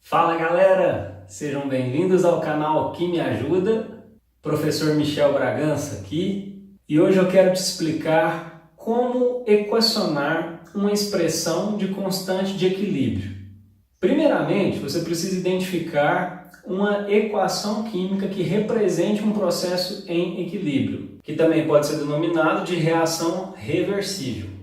Fala galera, sejam bem-vindos ao canal Que Me Ajuda, professor Michel Bragança aqui, e hoje eu quero te explicar como equacionar uma expressão de constante de equilíbrio. Primeiramente, você precisa identificar uma equação química que represente um processo em equilíbrio, que também pode ser denominado de reação reversível.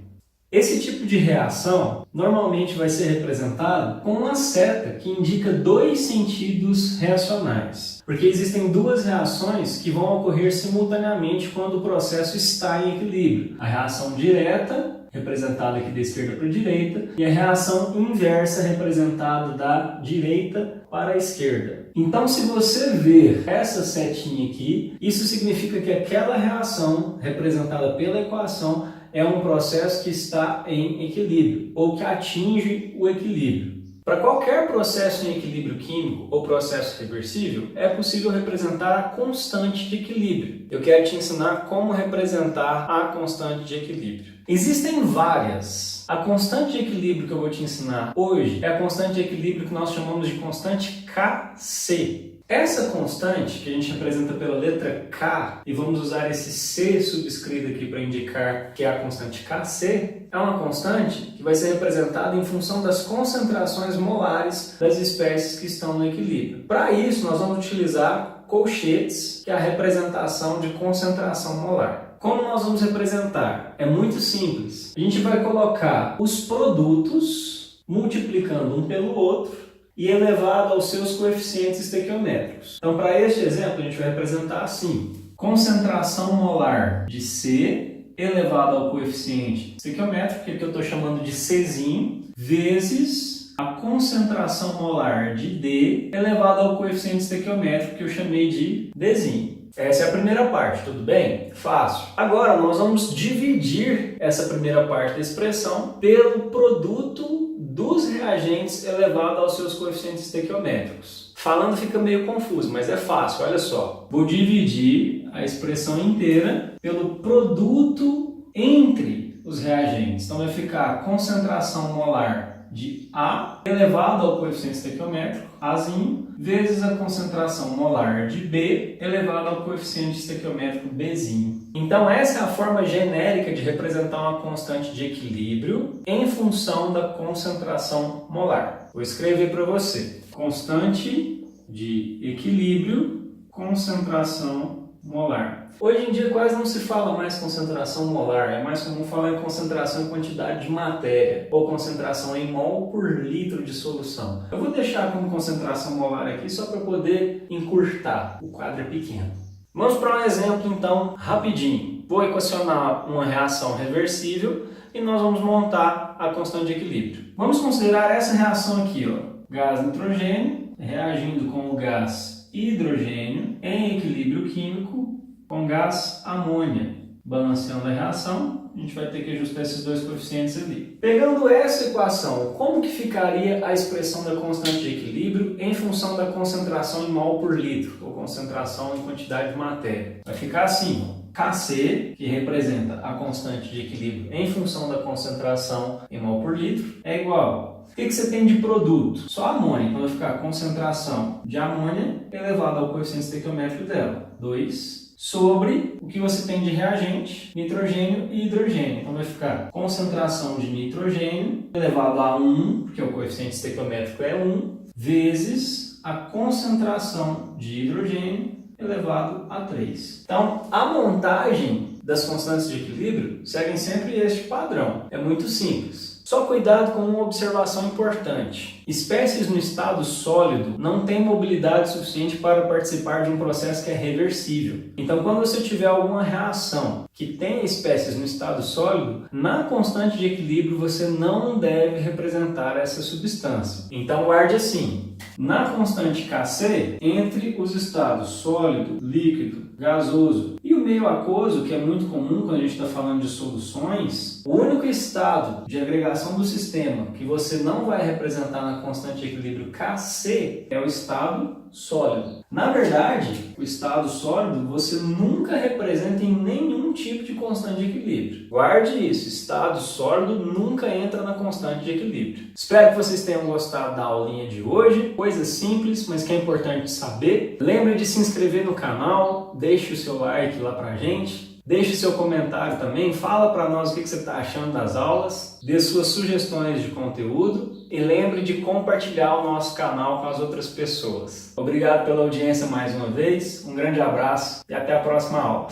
Esse tipo de reação normalmente vai ser representado com uma seta que indica dois sentidos reacionais, porque existem duas reações que vão ocorrer simultaneamente quando o processo está em equilíbrio. A reação direta, representada aqui da esquerda para a direita, e a reação inversa, representada da direita para a esquerda. Então, se você ver essa setinha aqui, isso significa que aquela reação, representada pela equação, é um processo que está em equilíbrio, ou que atinge o equilíbrio. Para qualquer processo em equilíbrio químico ou processo reversível, é possível representar a constante de equilíbrio. Eu quero te ensinar como representar a constante de equilíbrio. Existem várias. A constante de equilíbrio que eu vou te ensinar hoje é a constante de equilíbrio que nós chamamos de constante Kc. Essa constante, que a gente representa pela letra K, e vamos usar esse C subscrito aqui para indicar que é a constante Kc, é uma constante que vai ser representada em função das concentrações molares das espécies que estão no equilíbrio. Para isso, nós vamos utilizar colchetes, que é a representação de concentração molar. Como nós vamos representar? É muito simples. A gente vai colocar os produtos multiplicando um pelo outro e elevado aos seus coeficientes estequiométricos. Então, para este exemplo, a gente vai representar assim: concentração molar de C elevado ao coeficiente estequiométrico, que eu estou chamando de Czinho, vezes a concentração molar de D elevado ao coeficiente estequiométrico, que eu chamei de Dzinho. Essa é a primeira parte, tudo bem? Fácil. Agora, nós vamos dividir essa primeira parte da expressão pelo produto dos reagentes elevado aos seus coeficientes estequiométricos. Falando fica meio confuso, mas é fácil, olha só. Vou dividir a expressão inteira pelo produto entre os reagentes. Então vai ficar a concentração molar de A elevado ao coeficiente estequiométrico, Azinho, vezes a concentração molar de B elevado ao coeficiente estequiométrico, Bzinho. Então essa é a forma genérica de representar uma constante de equilíbrio em função da concentração molar. Vou escrever para você: constante de equilíbrio, concentração molar. Hoje em dia quase não se fala mais concentração molar, é mais comum falar em concentração em quantidade de matéria, ou concentração em mol por litro de solução. Eu vou deixar como concentração molar aqui só para poder encurtar, o quadro é pequeno. Vamos para um exemplo então, rapidinho. Vou equacionar uma reação reversível e nós vamos montar a constante de equilíbrio. Vamos considerar essa reação aqui, ó. Gás nitrogênio reagindo com o gás hidrogênio em equilíbrio químico com gás amônia. Balanceando a reação, a gente vai ter que ajustar esses dois coeficientes ali. Pegando essa equação, como que ficaria a expressão da constante de equilíbrio em função da concentração em mol por litro, ou concentração em quantidade de matéria? Vai ficar assim: Kc, que representa a constante de equilíbrio em função da concentração em mol por litro, é igual. O que você tem de produto? Só amônia. Então vai ficar a concentração de amônia elevada ao coeficiente estequiométrico dela, 2, sobre o que você tem de reagente, nitrogênio e hidrogênio. Então vai ficar concentração de nitrogênio elevado a 1, porque o coeficiente estequiométrico é 1, vezes a concentração de hidrogênio elevado a 3. Então, a montagem das constantes de equilíbrio seguem sempre este padrão. É muito simples. Só cuidado com uma observação importante. Espécies no estado sólido não têm mobilidade suficiente para participar de um processo que é reversível. Então, quando você tiver alguma reação que tenha espécies no estado sólido, na constante de equilíbrio você não deve representar essa substância. Então, guarde assim: na constante Kc, entre os estados sólido, líquido, gasoso e o meio aquoso, que é muito comum quando a gente está falando de soluções, o único estado de agregação do sistema que você não vai representar na constante de equilíbrio Kc é o estado sólido. Na verdade, o estado sólido você nunca representa em nenhum tipo de constante de equilíbrio. Guarde isso, estado sólido nunca entra na constante de equilíbrio. Espero que vocês tenham gostado da aulinha de hoje. Coisa simples, mas que é importante saber. Lembre de se inscrever no canal, deixe o seu like lá pra gente. Deixe seu comentário também, fala para nós o que você está achando das aulas, dê suas sugestões de conteúdo e lembre de compartilhar o nosso canal com as outras pessoas. Obrigado pela audiência mais uma vez, um grande abraço e até a próxima aula.